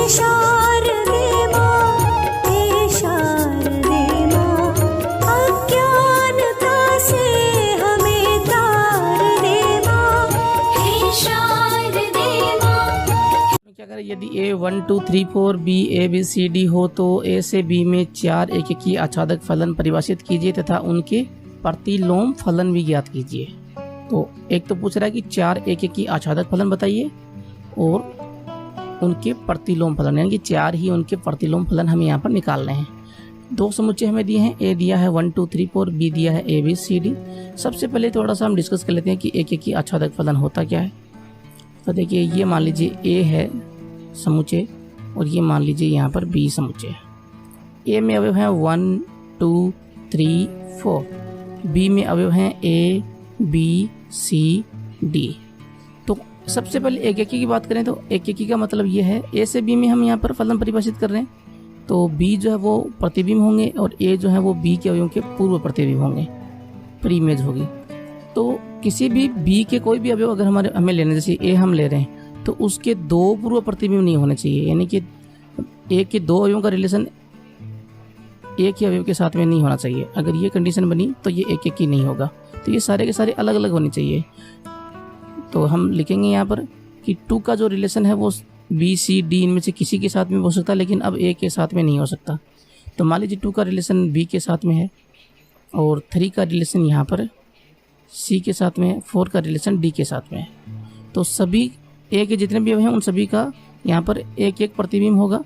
शारदे मां, हे शारदे मां, अज्ञानता से हमें तार दे मां, हे शारदे मां। क्या करें, यदि A 1 2 3 4 B ABCD हो तो A से B में 4 एककी आच्छादक फलन परिभाषित कीजिए तथा उनके प्रतिलोम फलन भी ज्ञात कीजिए। तो एक तो पूछ रहा है कि 4 एककी आच्छादक फलन बताइए और उनके प्रतिलोम फलन, यानी कि 4 ही उनके प्रतिलोम फलन हमें यहाँ पर निकालने हैं। 2 समुच्चय हमें दिए हैं, A दिया है 1 2 3 4, B दिया है ABCD। सबसे पहले थोड़ा सा हम डिस्कस कर लेते हैं कि एककी आच्छादक फलन होता क्या है। तो देखिए, ये मान लीजिए A है समुच्चय और ये मान लीजिए यहाँ पर B समुच्चय। A में अवयव हैं 1 2 3 4, B में अवयव हैं A B C D। तो सबसे पहले एककी की बात करें तो एककी का मतलब ये है, A से B में हम यहाँ पर फलन परिभाषित कर रहे हैं तो B जो है वो प्रतिबिंब होंगे और A जो है वो B के अवयवों के पूर्व प्रतिबिंब होंगे, प्रीइमेज होगी। तो किसी भी B के कोई भी अवयव अगर हमें लेने, जैसे A हम ले रहे हैं तो उसके 2 पूर्व प्रतिबिंब नहीं होने चाहिए, यानी कि A के 2 अवयवों का रिलेशन एक ही अवयव के साथ में नहीं होना चाहिए। अगर ये कंडीशन बनी तो ये एककी नहीं होगा। तो ये सारे के सारे अलग अलग होने चाहिए। तो हम लिखेंगे यहाँ पर कि 2 का जो रिलेशन है वो B C D इनमें से किसी के साथ में हो सकता है, लेकिन अब A के साथ में नहीं हो सकता। तो मान लीजिए 2 का रिलेशन B के साथ में है और 3 का रिलेशन यहाँ पर C के साथ में है, 4 का रिलेशन D के साथ में है। तो सभी A के जितने भी अवयव हैं उन सभी का यहाँ पर एक एक प्रतिबिंब होगा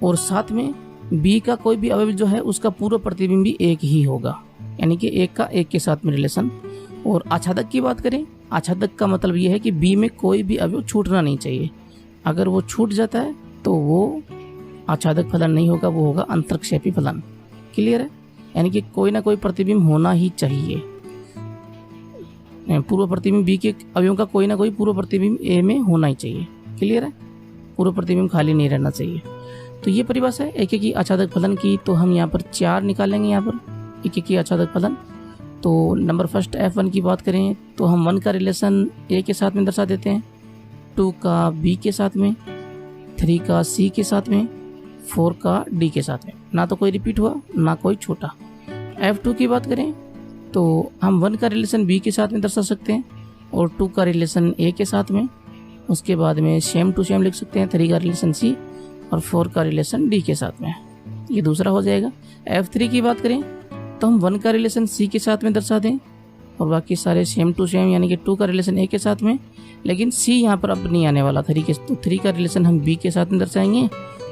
और साथ में B का कोई भी अवयव जो है उसका पूर्व प्रतिबिंब भी एक ही होगा, यानी कि एक का एक के साथ में रिलेशन। और आच्छादक की बात करें, आच्छादक का मतलब ये है कि B में कोई भी अवयव छूटना नहीं चाहिए। अगर वो छूट जाता है तो वो आच्छादक फलन नहीं होगा, वो होगा अंतरक्षेपी फलन। क्लियर है, यानी कि कोई ना कोई प्रतिबिंब होना ही चाहिए। पूर्व प्रतिबिंब B के अवयवों का कोई ना कोई पूर्व प्रतिबिंब A में होना ही चाहिए। क्लियर है, पूर्व प्रतिबिंब खाली नहीं रहना चाहिए। तो ये परिभाषा है एककी आच्छादक फलन की। तो हम यहाँ पर 4 निकालेंगे यहाँ पर एककी आच्छादक फलन। तो नंबर फर्स्ट F1 की बात करें तो हम 1 का रिलेशन A के साथ में दर्शा देते हैं, 2 का B के साथ में, 3 का C के साथ में, 4 का D के साथ में। ना तो कोई रिपीट हुआ ना कोई छोटा। F2 की बात करें तो हम 1 का रिलेशन B के साथ में दर्शा सकते हैं और 2 का रिलेशन A के साथ में। उसके बाद में सेम टू सेम लिख सकते हैं, 3 का रिलेशन C और 4 का रिलेशन D के साथ में। ये दूसरा हो जाएगा। F3 की बात करें तो हम 1 का रिलेशन C के साथ में दर्शा दें और बाकी सारे सेम टू सेम, यानी कि 2 का रिलेशन A के साथ में, लेकिन C यहाँ पर अब नहीं आने वाला 3 के। तो 3 का रिलेशन हम B के साथ में दर्शाएंगे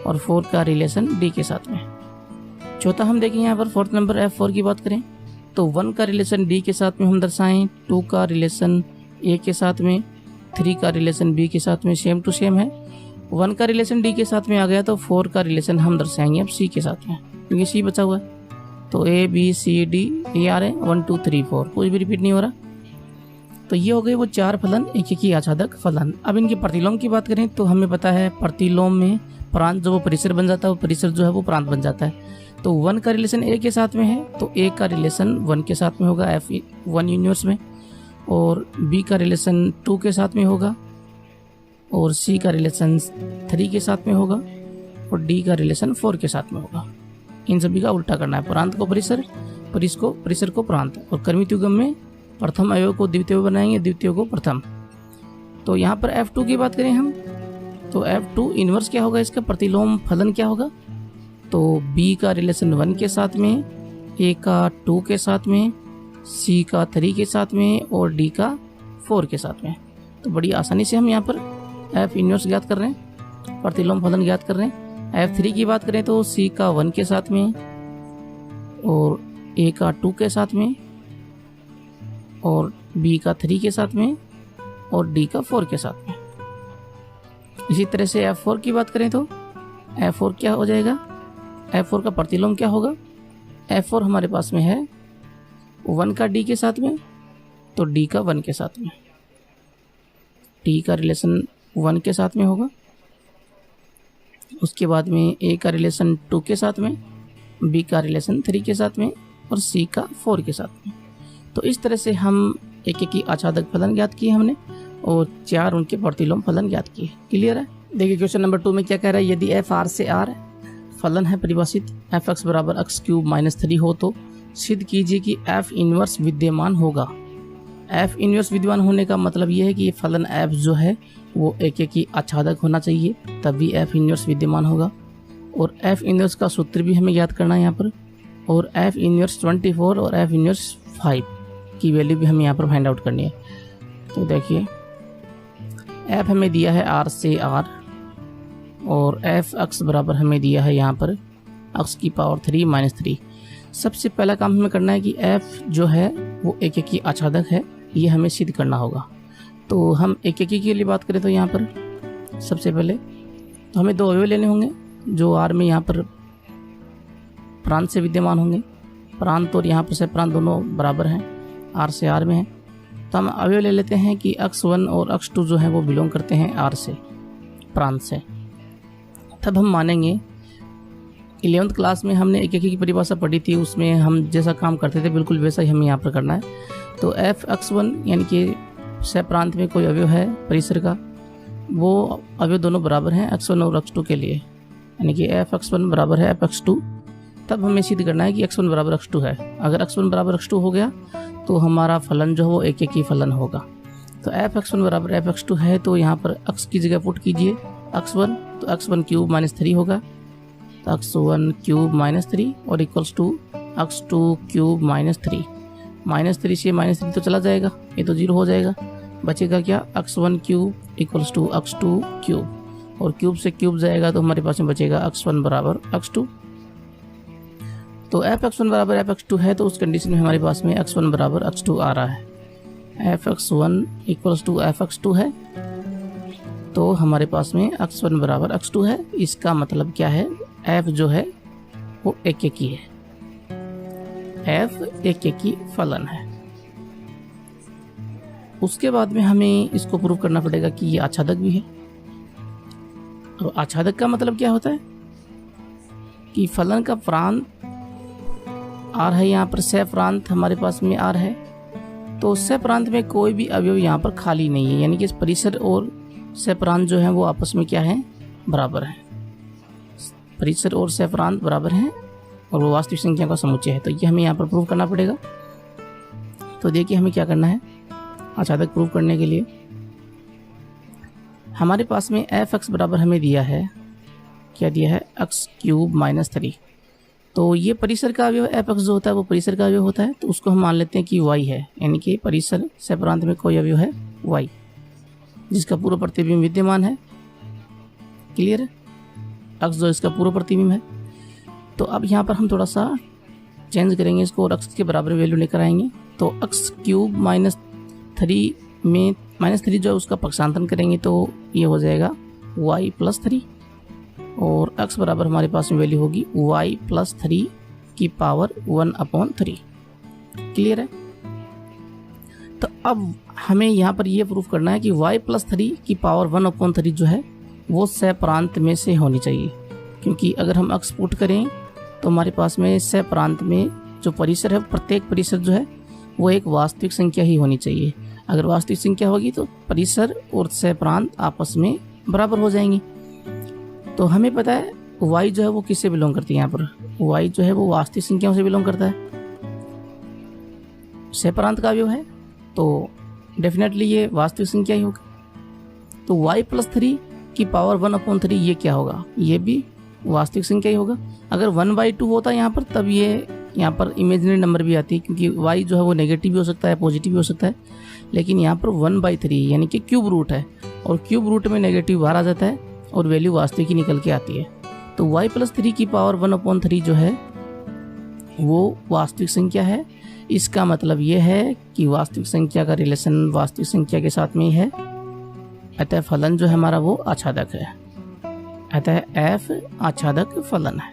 और 4 का रिलेशन D के साथ में। चौथा हम देखेंगे यहाँ पर 4th नंबर F4 की बात करें तो 1 का रिलेशन D के साथ में हम दर्शाएं, 2 का रिलेशन A के साथ में, 3 का रिलेशन B के साथ में सेम टू सेम है। 1 का रिलेशन D के साथ में आ गया तो 4 का रिलेशन हम दर्शाएंगे अब C के साथ में, क्योंकि C बचा हुआ है। तो A B C D ये आ रहे हैं 1 2 3 4, कोई भी रिपीट नहीं हो रहा। तो ये हो गए वो 4 फलन एककी आच्छादक फलन। अब इनके प्रतिलोम की बात करें तो हमें पता है प्रतिलोम में प्रांत जो वो परिसर बन जाता है, वो परिसर जो है वो प्रांत बन जाता है। तो 1 का रिलेशन A के साथ में है तो A का रिलेशन 1 के साथ में होगा F1 यूनिवर्स में, और B का रिलेशन 2 के साथ में होगा, और C का रिलेशन 3 के साथ में होगा, और D का रिलेशन 4 के साथ में होगा। इन सभी का उल्टा करना है, प्रांत को परिसर, परिसर को प्रांत, और कर्मित्युगम में प्रथम अवयव को द्वितीय बनाएंगे, द्वितीय को प्रथम। तो यहाँ पर F2 की बात करें हम तो F2 इनवर्स क्या होगा, इसका प्रतिलोम फलन क्या होगा। तो B का रिलेशन 1 के साथ में, A का 2 के साथ में, C का 3 के साथ में और D का 4 के साथ में। तो बड़ी आसानी से हम यहाँ पर F इनवर्स ज्ञात कर रहे हैं, प्रतिलोम फलन ज्ञात कर रहे हैं। F3 की बात करें तो C का 1 के साथ में और A का 2 के साथ में और B का 3 के साथ में और D का 4 के साथ में। इसी तरह से F4 की बात करें तो F4 क्या हो जाएगा, F4 का प्रतिलोम क्या होगा। F4 हमारे पास में है 1 का D के साथ में तो D का 1 के साथ में, D का रिलेशन 1 के साथ में होगा। उसके बाद में A का रिलेशन 2 के साथ में, B का रिलेशन 3 के साथ में और C का 4 के साथ में। तो इस तरह से हम एक एक की आच्छादक फलन ज्ञात किए हमने और 4 उनके प्रतिलोम फलन ज्ञात किए। क्लियर है। देखिए क्वेश्चन नंबर 2 में क्या कह रहा है, यदि एफ आर से आर फलन है परिभाषित एफ एक्स बराबर एक्स क्यूब माइनस 3 हो तो सिद्ध कीजिए कि एफ इनवर्स विद्यमान होगा। एफ इनवर्स विद्यमान होने का मतलब ये है कि ये फलन एफ जो है वो एक की आच्छादक होना चाहिए, तभी एफ इनवर्स विद्यमान होगा। और एफ इनवर्स का सूत्र भी हमें याद करना है यहाँ पर, और एफ इनवर्स 24 और एफ इनवर्स 5 की वैल्यू भी हमें यहाँ पर फाइंड आउट करनी है। तो देखिए एफ हमें दिया है आर से आर, और एफ एक्स बराबर हमें दिया है यहाँ पर एक्स की पावर 3 माइनस 3। सबसे पहला काम हमें करना है कि एफ जो है वो एक की आच्छादक है, ये हमें सिद्ध करना होगा। तो हम एक के लिए बात करें तो यहाँ पर सबसे पहले तो हमें 2 अवयव लेने होंगे जो आर में यहाँ पर प्रांत से विद्यमान होंगे। प्रांत और यहाँ पर से प्रांत दोनों बराबर हैं, आर से आर में है। तो हम अवयव ले लेते हैं कि x1 और x2 जो है वो बिलोंग करते हैं आर से, प्रांत से। तब हम मानेंगे 11th क्लास में हमने एक की परिभाषा पढ़ी थी, उसमें हम जैसा काम करते थे बिल्कुल वैसा ही हमें यहाँ पर करना है। तो एफ x1 यानी कि सह प्रांत में कोई अवयव है परिसर का, वो अवयव दोनों बराबर हैं x1 और x2 के लिए, यानी कि एफ x1 बराबर है एफ x2। तब हमें सिद्ध करना है कि x1 बराबर x2 है। अगर x1 बराबर x2 हो गया तो हमारा फलन जो है वो एक ही फलन होगा। तो एफ x1 बराबर एफ x2 है, तो यहाँ पर x की जगह पुट कीजिए x1, तो x1 क्यूब माइनस 3 होगा, तो x1 क्यूब माइनस 3 और equals to x2 cube minus 3। Minus 3 से माइनस 3 तो चला जाएगा, ये तो 0 हो जाएगा। बचेगा क्या, x1 cube equals to x2 cube, और क्यूब से क्यूब जाएगा तो हमारे पास में बचेगा x1 बराबर x2। तो एफ x1 बराबर एफ x2 है, तो उस कंडीशन में हमारे पास में x1 बराबर x2 आ रहा है। F x1 equals to F x2 है, तो हमारे पास में x1 बराबर x2 है। इसका मतलब क्या है, f जो है वो एक की है, f एक की फलन है। उसके बाद में हमें इसको प्रूव करना पड़ेगा कि ये आच्छादक भी है। अब आच्छादक का मतलब क्या होता है कि फलन का प्रांत आर है, यहाँ पर सह प्रांत हमारे पास में आर है, तो सह प्रांत में कोई भी अवयव यहाँ पर खाली नहीं है, यानी कि परिसर और सह प्रांत जो है वो आपस में क्या है, बराबर है। परिसर और सह प्रांत बराबर हैं और वो वास्तविक संख्या का समुच्चय है। तो ये हमें यहाँ पर प्रूव करना पड़ेगा। तो देखिए हमें क्या करना है, आच्छादक प्रूव करने के लिए हमारे पास में एफ एक्स बराबर हमें दिया है, क्या दिया है, एक्स क्यूब माइनस 3। तो ये परिसर का अवयव एफ एक्स जो होता है वो परिसर का अवयव होता है, तो उसको हम मान लेते हैं कि वाई है, यानी कि परिसर से प्रांत में कोई अवयव है वाई जिसका पूर्व प्रतिबिंब विद्यमान है। क्लियर है, एक्स जो इसका पूर्व प्रतिबिंब है। तो अब यहाँ पर हम थोड़ा सा चेंज करेंगे इसको और एक्स के बराबर वैल्यू लेकर आएंगे। तो एक्स क्यूब माइनस 3 में माइनस 3 जो है उसका पक्षांतरण करेंगे तो ये हो जाएगा y प्लस 3, और x बराबर हमारे पास में वैल्यू होगी y प्लस 3 की पावर 1/3। क्लियर है। तो अब हमें यहाँ पर ये प्रूफ करना है कि y प्लस 3 की पावर 1/3 जो है वो सह प्रांत में से होनी चाहिए, क्योंकि अगर हम x पुट करें तो हमारे पास में सह प्रांत में जो परिसर है, प्रत्येक परिसर जो है वो एक वास्तविक संख्या ही होनी चाहिए। अगर वास्तविक संख्या होगी तो परिसर और सह प्रांत आपस में बराबर हो जाएंगे। तो हमें पता है y जो है वो किससे बिलोंग करती है, यहाँ पर y जो है वो वास्तविक संख्याओं से बिलोंग करता है, सह प्रांत का अवयव है, तो डेफिनेटली ये वास्तविक संख्या ही होगा। तो y प्लस 3 की पावर 1/3 ये क्या होगा, ये भी वास्तविक संख्या ही होगा। अगर 1/2 होता है यहाँ पर तब ये यहाँ पर इमेजिनरी नंबर भी आती है, क्योंकि y जो है वो नेगेटिव भी हो सकता है, पॉजिटिव भी हो सकता है, लेकिन यहाँ पर 1/3 यानी कि क्यूब रूट है, और क्यूब रूट में नेगेटिव बाहर आ जाता है और वैल्यू वास्तविक ही निकल के आती है। तो y प्लस 3 की पावर 1/3 जो है वो वास्तविक संख्या है। इसका मतलब ये है कि वास्तविक संख्या का रिलेशन वास्तविक संख्या के साथ में ही है, अतः फलन जो है हमारा वो आच्छादक है, अतः f आच्छादक फलन है,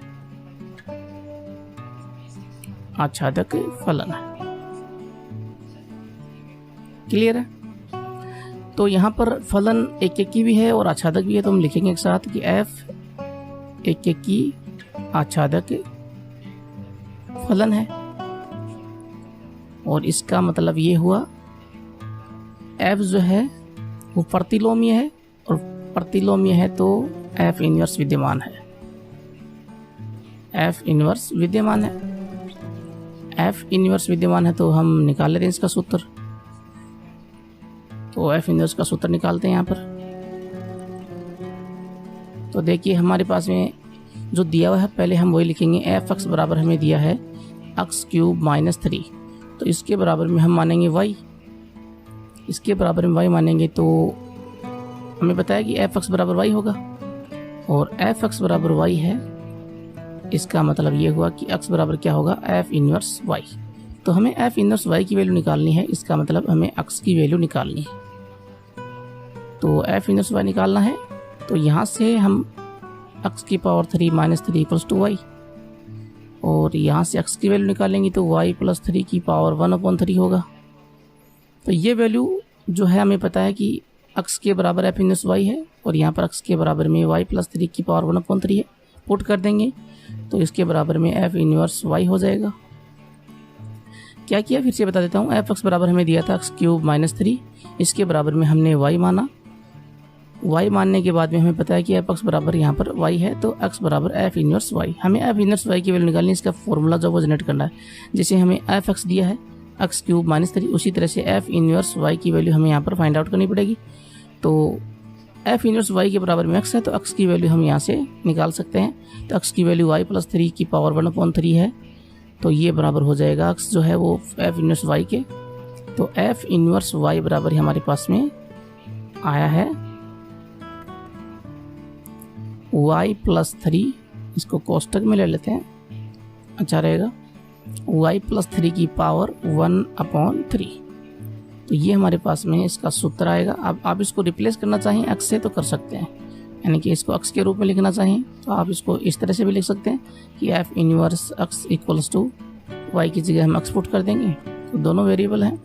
आच्छादक फलन है। क्लियर है। तो यहाँ पर फलन एक की भी है और आच्छादक भी है, तो हम लिखेंगे एक साथ कि f एक की आच्छादक फलन है, और इसका मतलब ये हुआ f जो है वो प्रतिलोमीय है और प्रतिलोम्य है तो एफ इनवर्स विद्यमान है, एफ इनवर्स विद्यमान है। एफ इनवर्स विद्यमान है तो हम निकाल लेते हैं इसका सूत्र। तो एफ इनवर्स का सूत्र निकालते हैं यहाँ पर। तो देखिए हमारे पास में जो दिया हुआ है पहले हम वही लिखेंगे। एफ एक्स बराबर हमें दिया है एक्स क्यूब माइनस 3, तो इसके बराबर में हम मानेंगे वाई, इसके बराबर में वाई मानेंगे तो हमें बताया कि एफ एक्स बराबर वाई होगा, और एफ एक्स बराबर वाई है, इसका मतलब ये हुआ कि एक्स बराबर क्या होगा, एफ इनवर्स वाई। तो हमें एफ इनवर्स वाई की वैल्यू निकालनी है, इसका मतलब हमें एक्स की वैल्यू निकालनी है। तो एफ इनवर्स वाई निकालना है तो यहाँ से हम एक्स की power 3 minus 3 equals to y, और यहाँ से एक्स की वैल्यू निकालेंगे तो वाई प्लस 3 की पावर 1/3 होगा। तो ये वैल्यू जो है हमें पता है कि एक्स के बराबर एफ इनवर्स वाई है, और यहाँ पर एक्स के बराबर में वाई प्लस 3 की पावर 1/3 है। पुट कर देंगे तो इसके बराबर में एफ इनवर्स वाई हो जाएगा। क्या किया फिर से बता देता हूँ। एफ एक्स बराबर हमें दिया था एक्स क्यूब माइनस 3, इसके बराबर में हमने वाई माना। वाई मानने के बाद में हमें पता है कि एफ एक्स बराबर यहाँ पर वाई है, तो एक्स बराबर एफ इनवर्स वाई। हमें एफ इनवर्स वाई की वैल्यू निकालनी है, इसका फॉर्मूला जो वो जनरेट करना है। जैसे हमें एफ एक्स दिया है एक्स क्यूब माइनस 3, उसी तरह से एफ इनवर्स वाई की वैल्यू हमें यहाँ पर फाइंड आउट करनी पड़ेगी। तो एफ इनवर्स वाई के बराबर में एक्स है, तो एक्स की वैल्यू हम यहाँ से निकाल सकते हैं। तो एक्स की वैल्यू वाई प्लस 3 की पावर 1/3 है, तो ये बराबर हो जाएगा एक्स जो है वो एफ इनवर्स वाई के। तो एफ इनवर्स वाई बराबर हमारे पास में आया है y प्लस 3, इसको कोष्टक में ले लेते हैं, अच्छा रहेगा, y प्लस 3 की पावर 1/3। तो ये हमारे पास में इसका सूत्र आएगा। अब आप इसको रिप्लेस करना चाहें x से तो कर सकते हैं, यानी कि इसको x के रूप में लिखना चाहें तो आप इसको इस तरह से भी लिख सकते हैं कि f inverse x equals to y की जगह हम x पुट कर देंगे, तो दोनों वेरिएबल हैं।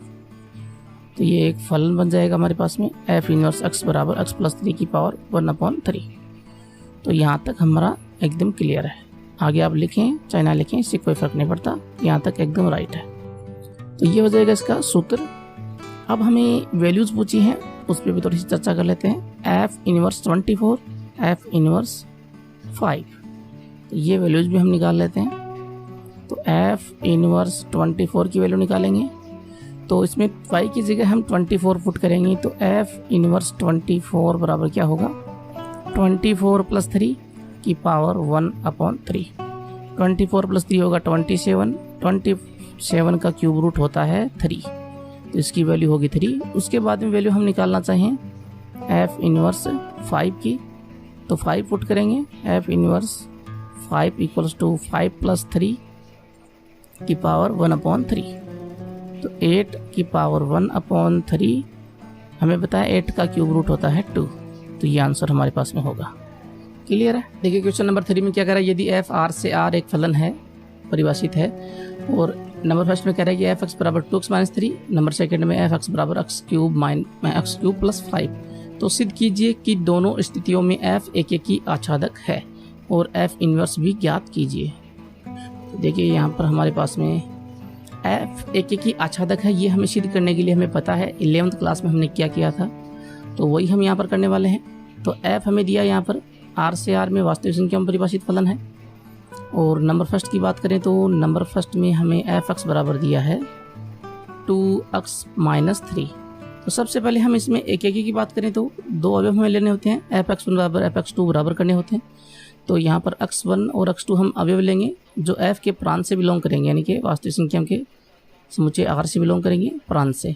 तो ये एक फलन बन जाएगा हमारे पास में एफ इनवर्स x बराबर x प्लस 3 की पावर 1/3। तो यहाँ तक हमारा एकदम क्लियर है। आगे आप लिखें चाहे ना लिखें, इससे कोई फर्क नहीं पड़ता, यहाँ तक एकदम राइट है। तो ये हो जाएगा इसका सूत्र। अब हमें वैल्यूज पूछी हैं, उस पर भी थोड़ी सी चर्चा कर लेते हैं। एफ इनवर्स 24, एफ इनवर्स 5, तो ये वैल्यूज भी हम निकाल लेते हैं। तो एफ इनवर्स 24 की वैल्यू निकालेंगे, तो इसमें 5 की जगह हम 24 पुट करेंगे, तो एफ इनवर्स 24 बराबर क्या होगा, 24 प्लस 3 की पावर 1/3। 24 प्लस 3 होगा 27, 27 का क्यूब रूट होता है 3, तो इसकी वैल्यू होगी 3। उसके बाद में वैल्यू हम निकालना चाहें एफ इनवर्स 5 की, तो 5 पुट करेंगे, f inverse 5 equals to 5 plus 3 की पावर 1/3। तो 8 की पावर 1/3 हमें बताया 8 का क्यूब रूट होता है 2, तो ये आंसर हमारे पास में होगा। क्लियर है। देखिए क्वेश्चन नंबर 3 में क्या कह रहा है, यदि एफ आर से आर एक फलन है, परिभाषित है, और नंबर फर्स्ट में कह रहा है कि एफ एक्स बराबर 2x माइनस 3, नंबर सेकंड में एफ एक्स बराबर एक्स क्यूब प्लस 5। तो सिद्ध कीजिए कि दोनों स्थितियों में एफ एक ही आच्छादक है, और एफ इनवर्स भी ज्ञात कीजिए। तो देखिए यहाँ पर हमारे पास में एफ एक ही आच्छादक है, ये हमें सिद्ध करने के लिए हमें पता है 11th क्लास में हमने क्या किया था, तो वही हम यहाँ पर करने वाले हैं। तो एफ हमें दिया यहाँ पर आर से आर में वास्तविक संख्या में परिभाषित फलन है, और नंबर फर्स्ट की बात करें तो नंबर फर्स्ट में हमें एफ एक्स बराबर दिया है 2x माइनस 3। तो सबसे पहले हम इसमें एक की बात करें तो दो अवयव हमें लेने होते हैं, एफ एक्स 1 बराबर एफ एक्स 2 बराबर करने होते हैं। तो यहाँ पर x1 और x2 हम अवयव लेंगे जो f के प्रांत से बिलोंग करेंगे, यानी कि वास्तविक संख्या के समुच्चय R से बिलोंग करेंगे, प्रांत से।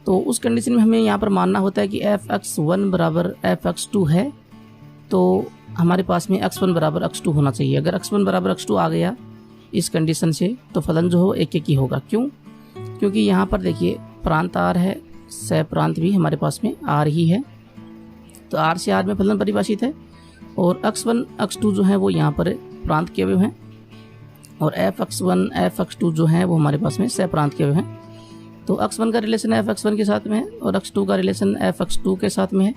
तो उस कंडीशन में हमें यहाँ पर मानना होता है कि एफ एक्स 1 बराबर एफ एक्स 2 है, तो हमारे पास में x1 बराबर x2 होना चाहिए। अगर x1 बराबर x2 आ गया इस कंडीशन से, तो फलन जो हो एक ही होगा। क्यों? क्योंकि यहाँ पर देखिए प्रांत R है, सह प्रांत भी हमारे पास में R ही है, तो R से R में फलन परिभाषित है, और x1 x2 जो है वो यहाँ पर प्रांत के अवयव हैं, और एफ x1 एफ x2 जो है वो हमारे पास में सह प्रांत के अवयव हैं। तो x1 का रिलेशन एफ x1 के साथ में है, और x2 का रिलेशन एफ x2 के साथ में है।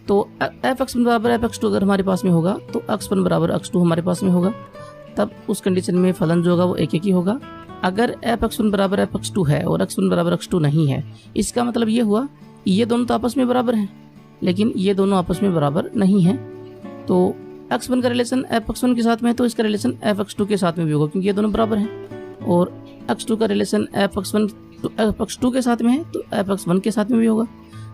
तो एफ x1 बराबर एफ x2 अगर हमारे पास में होगा तो x1 बराबर x2 हमारे पास में होगा, तब उस कंडीशन में फलन जो होगा वो एक ही होगा। अगर एफ x1 बराबर एफ x2 है और x1 बराबर x2 नहीं है, इसका मतलब ये हुआ ये दोनों तो आपस में बराबर हैं, लेकिन ये दोनों आपस में बराबर नहीं है। तो x1 का रिलेशन f(x1) के साथ में है तो इसका रिलेशन f(x2) के साथ में भी होगा, क्योंकि ये दोनों बराबर हैं। और x2 का रिलेशन f(x1) तो f(x2) के साथ में है तो f(x1) के साथ में भी होगा।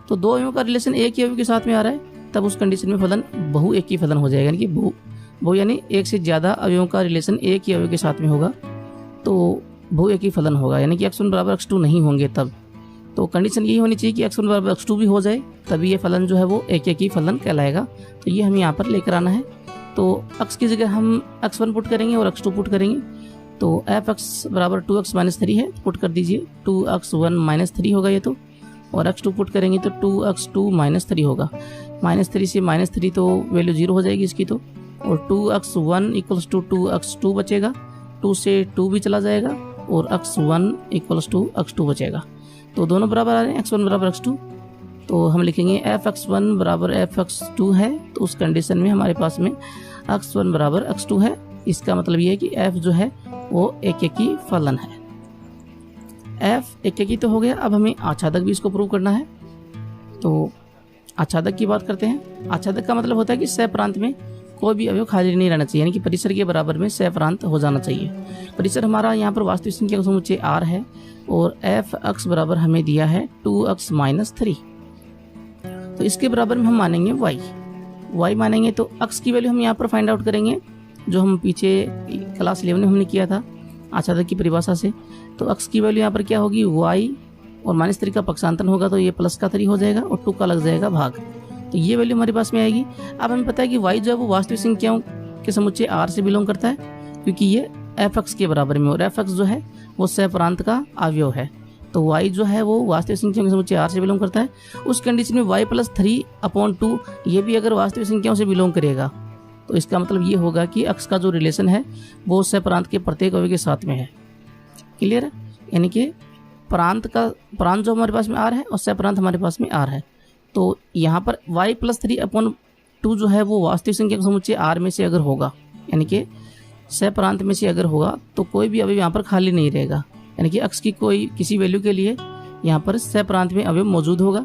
तो दो अवयवों का रिलेशन एक ही अवयव के साथ में आ रहा है, तब उस कंडीशन में फलन बहु एक ही फलन हो जाएगा, यानी कि बहु यानी एक से ज़्यादा अवयवों का रिलेशन एक ही अवयव के साथ में होगा तो बहु एक ही फलन होगा, यानी कि x1 बराबर x2 नहीं होंगे तब। तो कंडीशन यही होनी चाहिए कि x1 बराबर x2 भी हो जाए, तभी ये फलन जो है वो एक ही फलन कहलाएगा। तो ये हमें यहाँ पर लेकर आना है। तो x की जगह हम x1 पुट करेंगे और x2 पुट करेंगे। तो f(x) बराबर 2x - 3 है, पुट कर दीजिए 2x1 - 3 होगा ये तो, और x2 पुट करेंगे तो 2x2 - 3 होगा। -3 से -3 तो वैल्यू 0 हो जाएगी इसकी तो, और 2x1 = 2x2 बचेगा, 2 से 2 भी चला जाएगा और x1 = x2 बचेगा। तो दोनों बराबर आ रहे हैं, x1 बराबर x2। तो हम लिखेंगे f(x1) बराबर f(x2) है, तो उस कंडीशन में हमारे पास में x1 बराबर x2 है। इसका मतलब ये है कि f जो है वो एक ही फलन है। f एक ही तो हो गया, अब हमें आच्छादक भी इसको प्रूव करना है। तो आच्छादक की बात करते हैं। आच्छादक का मतलब होता है कि सहप्रांत में कोई भी अवयव खाली नहीं रहना चाहिए, यानी कि परिसर के बराबर में सहप्रांत हो जाना चाहिए। परिसर हमारा यहाँ पर वास्तविक संख्या का समुच्चय r है और f(x) बराबर हमें दिया है 2x - 3। तो इसके बराबर में हम मानेंगे y मानेंगे। तो x की वैल्यू हम यहाँ पर फाइंड आउट करेंगे, जो हम पीछे क्लास 11 में हमने किया था आच्छादक की परिभाषा से। तो x की वैल्यू यहाँ पर क्या होगी, y, और -3 का पक्षांतरण होगा तो ये +3 हो जाएगा और 2 का लग जाएगा भाग। तो ये वैल्यू हमारे पास में आएगी। अब हमें पता है कि y जो है वो वास्तविक संख्याओं के समुच्चय r से बिलोंग करता है, क्योंकि ये f(x) के बराबर में, और f(x) जो है वो सहप्रांत का अवयव है। तो y जो है वो वास्तविक संख्याओं के समुच्चय r से बिलोंग करता है। उस कंडीशन में y + 3/2 ये भी अगर वास्तविक संख्याओं से बिलोंग करेगा तो इसका मतलब ये होगा कि x का जो रिलेशन है वो सहप्रांत के प्रत्येक अवयव के साथ में है। क्लियर है? यानी कि प्रांत जो हमारे पास में r है और सहप्रांत हमारे पास में r है। तो यहाँ पर y + 3/2 जो है वो वास्तविक संख्या का समुच्चय r में से अगर होगा, यानी कि सहप्रांत में से अगर होगा, तो कोई भी अवयव यहाँ पर खाली नहीं रहेगा, यानी कि x की कोई किसी वैल्यू के लिए यहाँ पर सहप्रांत में अवयव मौजूद होगा।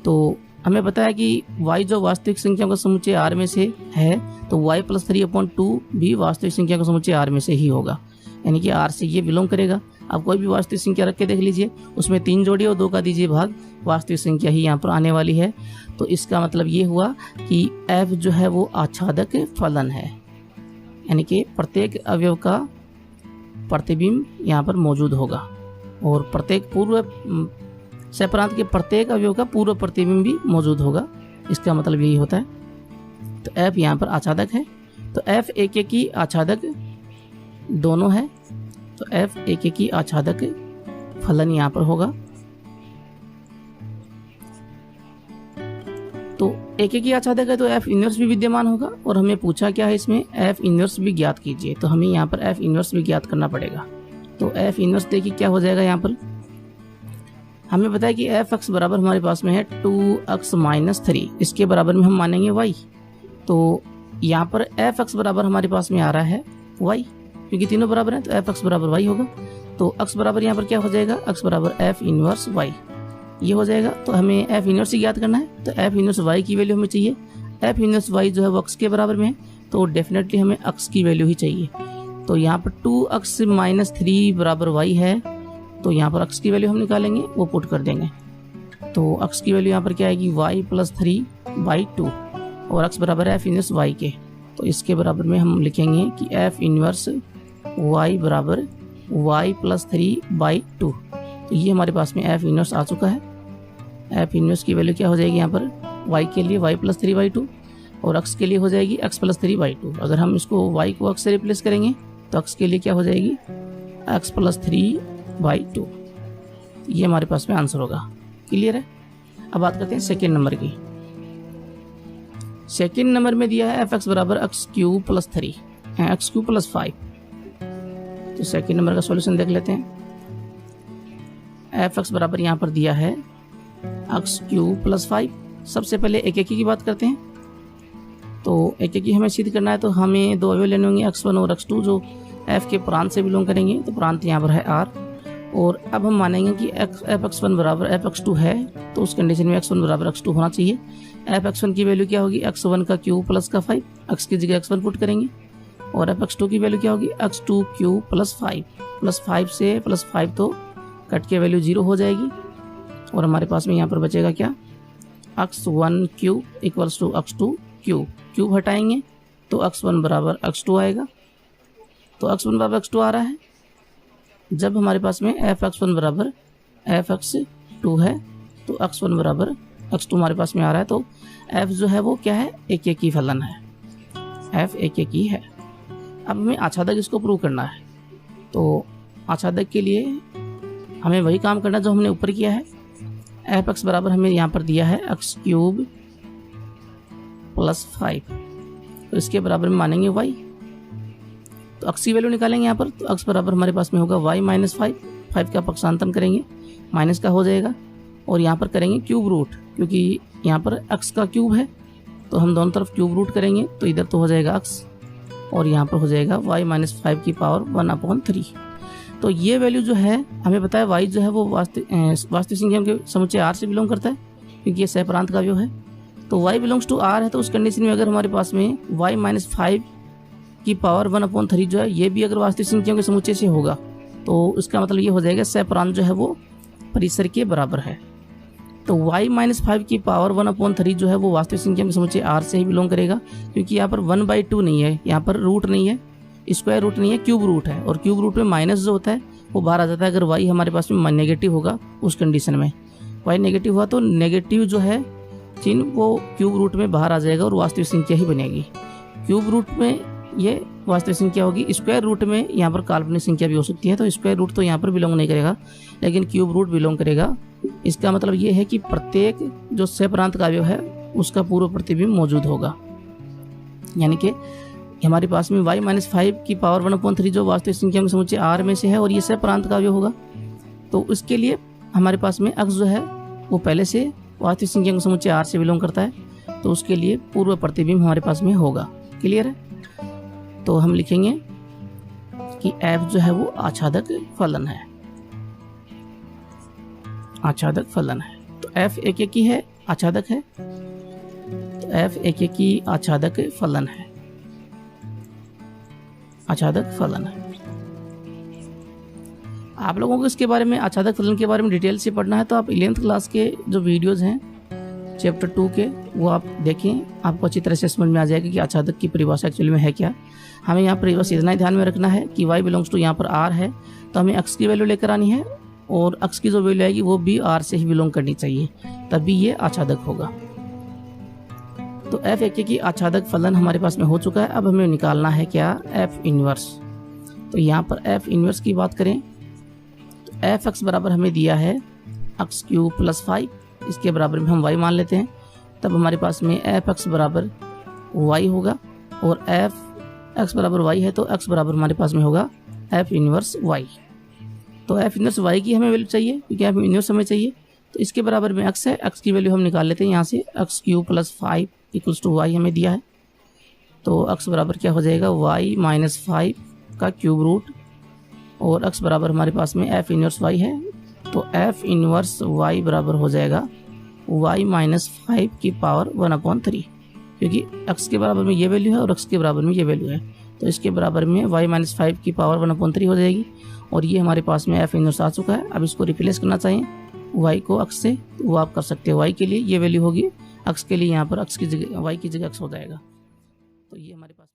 तो हमें पता है कि y जो वास्तविक संख्या का समुच्चय r में से है, तो y + 3/2 भी वास्तविक संख्या का समुच्चय r में से ही होगा, यानी कि r से ये बिलोंग करेगा। आप कोई भी वास्तविक संख्या रख के देख लीजिए, उसमें 3 जोड़िए और 2 का दीजिए भाग, वास्तविक संख्या ही यहाँ पर आने वाली है। तो इसका मतलब ये हुआ कि f जो है वो आच्छादक फलन है, यानी कि प्रत्येक अवयव का प्रतिबिंब यहाँ पर मौजूद होगा और प्रत्येक पूर्व सहप्रांत के प्रत्येक अवयव का पूर्व प्रतिबिंब भी मौजूद होगा। इसका मतलब यही होता है। तो f यहाँ पर आच्छादक है। तो f एक ही आच्छादक दोनों है, तो f एक ही आच्छादक फलन यहाँ पर होगा। तो एक ही आच्छादक है तो f इनवर्स भी विद्यमान होगा, और हमें पूछा क्या है इसमें, f इनवर्स भी ज्ञात कीजिए। तो हमें यहाँ पर f इनवर्स भी ज्ञात करना पड़ेगा। तो f इनवर्स देखिए क्या हो जाएगा। यहाँ पर हमें पता है कि f(x) बराबर हमारे पास में है 2x - 3, इसके बराबर में हम मानेंगे y। तो यहाँ पर f(x) बराबर हमारे पास में आ रहा है y, क्योंकि तीनों बराबर हैं तो f(x) बराबर y होगा। तो x बराबर यहाँ पर क्या हो जाएगा, x बराबर f इनवर्स y, ये हो जाएगा। तो हमें f इनवर्स ही ज्ञात करना है, तो f इनवर्स y की वैल्यू हमें चाहिए। f इनवर्स y जो है वो x के बराबर में है, तो डेफिनेटली हमें x की वैल्यू ही चाहिए। तो यहाँ पर 2x - 3 बराबर y है, तो यहाँ पर x की वैल्यू हम निकालेंगे, वो पुट कर देंगे। तो x की वैल्यू यहाँ पर क्या आएगी, y + 3/2, और x बराबर है f इनवर्स y के। तो इसके बराबर में हम लिखेंगे कि f इनवर्स y बराबर y + 3/2। तो ये हमारे पास में f इनवर्स आ चुका है। f इनवर्स की वैल्यू क्या हो जाएगी यहाँ पर, y के लिए y + 3/2 और x के लिए हो जाएगी x + 3/2। अगर हम इसको y को x से रिप्लेस करेंगे तो x के लिए क्या हो जाएगी, x + 3/2। ये हमारे पास में आंसर होगा। क्लियर है? अब बात करते हैं सेकेंड नंबर की। सेकेंड नंबर में दिया है f(x) बराबर x³ + 3, x³ + 5। तो सेकेंड नंबर का सॉल्यूशन देख लेते हैं। f(x) बराबर यहाँ पर दिया है x³ + 5। सबसे पहले एक की बात करते हैं। तो एक हमें सिद्ध करना है, तो हमें दो अवयव लेने होंगे x1 और x2, जो f के प्रांत से बिलोंग करेंगे। तो प्रांत यहाँ पर है r, और अब हम मानेंगे कि एफ एक्स वन बराबर एफ एक्स टू है, तो उस कंडीशन में एक्स वन बराबर एक्स टू होना चाहिए। एफ एक्स वन की वैल्यू क्या होगी, एक्स वन का क्यूब प्लस का 5, एक्स की जगह एक्स वन पुट करेंगे। और एफ एक्स टू की वैल्यू क्या होगी, एक्स टू क्यूब प्लस 5 से प्लस 5 तो कट के वैल्यू 0 हो जाएगी। और हमारे पास में यहाँ पर बचेगा क्या, x one cube equals to x two cube हटाएंगे तो एक्स वन बराबर एक्स टू आएगा। तो एक्स वन बराबर एक्स टू आ रहा है। जब हमारे पास में एफ एक्स वन बराबर एफ एक्स टू है तो एक्स वन बराबर एक्स टू हमारे पास में आ रहा है। तो एफ जो है वो क्या है, एक एक ही फलन है, एफ एक एक ही है। अब हमें आच्छादक इसको प्रूव करना है। तो आच्छादक के लिए हमें वही काम करना जो हमने ऊपर किया है। एफ एक्स बराबर हमें यहाँ पर दिया है एक्स क्यूब प्लस 5, तो इसके बराबर में मानेंगे y। तो एक्स की वैल्यू निकालेंगे यहाँ पर, तो एक्स बराबर हमारे पास में होगा y माइनस 5 का पक्षांतरण करेंगे, माइनस का हो जाएगा। और यहाँ पर करेंगे क्यूब रूट, क्योंकि यहाँ पर x का क्यूब है तो हम दोनों तरफ क्यूब रूट करेंगे, तो इधर तो हो जाएगा x और यहाँ पर हो जाएगा y माइनस 5 की पावर 1/3। तो ये वैल्यू जो है हमें पता है y जो है वो वास्तविक संख्या के समुच्चय r से बिलोंग करता है, क्योंकि ये सहप्रांत का अवयव है। तो y बिलोंग्स टू r है, तो उस कंडीशन में अगर हमारे पास में y माइनस 5 की पावर 1/3 जो है ये भी अगर वास्तविक संख्याओं के समुच्चय से होगा तो इसका मतलब ये हो जाएगा सहप्रांत जो है वो परिसर के बराबर है। तो y माइनस 5 की पावर 1/3 जो है वो वास्तविक संख्या के समुच्चय r से ही बिलोंग करेगा, क्योंकि यहाँ पर 1/2 नहीं है, यहाँ पर रूट नहीं है, स्क्वायर रूट नहीं है, क्यूब रूट है। और क्यूब रूट में माइनस जो होता है वो बाहर आ जाता है अगर y हमारे पास में नेगेटिव होगा। उस कंडीशन में y नेगेटिव हुआ तो नेगेटिव जो है चिन्ह वो क्यूब रूट में बाहर आ जाएगा और वास्तविक संख्या ही बनेगी। क्यूब रूट में ये वास्तविक संख्या होगी, स्क्वायर रूट में यहाँ पर काल्पनिक संख्या भी हो सकती है। तो स्क्वायर रूट तो यहाँ पर बिलोंग नहीं करेगा, लेकिन क्यूब रूट बिलोंग करेगा। इसका मतलब ये है कि प्रत्येक जो सहप्रांत का अवयव है उसका पूर्व प्रतिबिंब मौजूद होगा, यानी कि हमारे पास में y माइनस 5 की पावर 1/3 जो वास्तविक संख्या के समुच्चय r में से है और ये सहप्रांत का अवयव होगा। तो इसके लिए हमारे पास में x जो है वो पहले से वास्तविक संख्या के समुच्चय r से बिलोंग करता है, तो उसके लिए पूर्व प्रतिबिंब हमारे पास में होगा। क्लियर है? तो हम लिखेंगे कि f जो है वो आच्छादक फलन है, आच्छादक फलन है। तो f एक एक ही है, आच्छादक है, तो f एक एक ही आच्छादक फलन है, आच्छादक फलन है। आप लोगों को इसके बारे में आच्छादक फलन के बारे में डिटेल से पढ़ना है तो आप 11th क्लास के जो वीडियोस हैं चैप्टर 2 के वो आप देखें, आपको अच्छी तरह से समझ में आ जाएगा कि आच्छादक की परिभाषा एक्चुअली में है क्या। हमें यहाँ पर बस इतना ही ध्यान में रखना है कि y बिलोंग्स टू यहाँ पर r है, तो हमें x की वैल्यू लेकर आनी है और x की जो वैल्यू आएगी वो भी r से ही बिलोंग करनी चाहिए, तभी ये आच्छादक होगा। तो f एक की आच्छादक फलन हमारे पास में हो चुका है। अब हमें निकालना है क्या, f इनवर्स। तो यहाँ पर f इनवर्स की बात करें तो एफ एक्स बराबर हमें दिया है एक्स क्यूब प्लस 5, इसके बराबर में हम y मान लेते हैं, तब हमारे पास में एफ एक्स बराबर y होगा। और एफ एक्स बराबर y है तो x बराबर हमारे पास में होगा f इनवर्स y। तो f इनवर्स y की हमें वैल्यू चाहिए, क्योंकि f इनवर्स हमें चाहिए, तो इसके बराबर में x है, x की वैल्यू हम निकाल लेते हैं यहाँ से, x cube plus 5 equals to y हमें दिया है। तो x बराबर क्या हो जाएगा, y माइनस 5 का क्यूब रूट, और x बराबर हमारे पास में f इनवर्स y है, तो f इनवर्स y बराबर हो जाएगा y माइनस 5 की पावर 1/3, क्योंकि x के बराबर में ये वैल्यू है और x के बराबर में ये वैल्यू है, तो इसके बराबर में y माइनस 5 की पावर 1/3 हो जाएगी। और ये हमारे पास में f इनवर्स आ चुका है। अब इसको रिप्लेस करना चाहिए y को x से, तो वो आप कर सकते हो। y के लिए ये वैल्यू होगी, x के लिए यहाँ पर x की जगह y की जगह x हो जाएगा। तो ये हमारे पास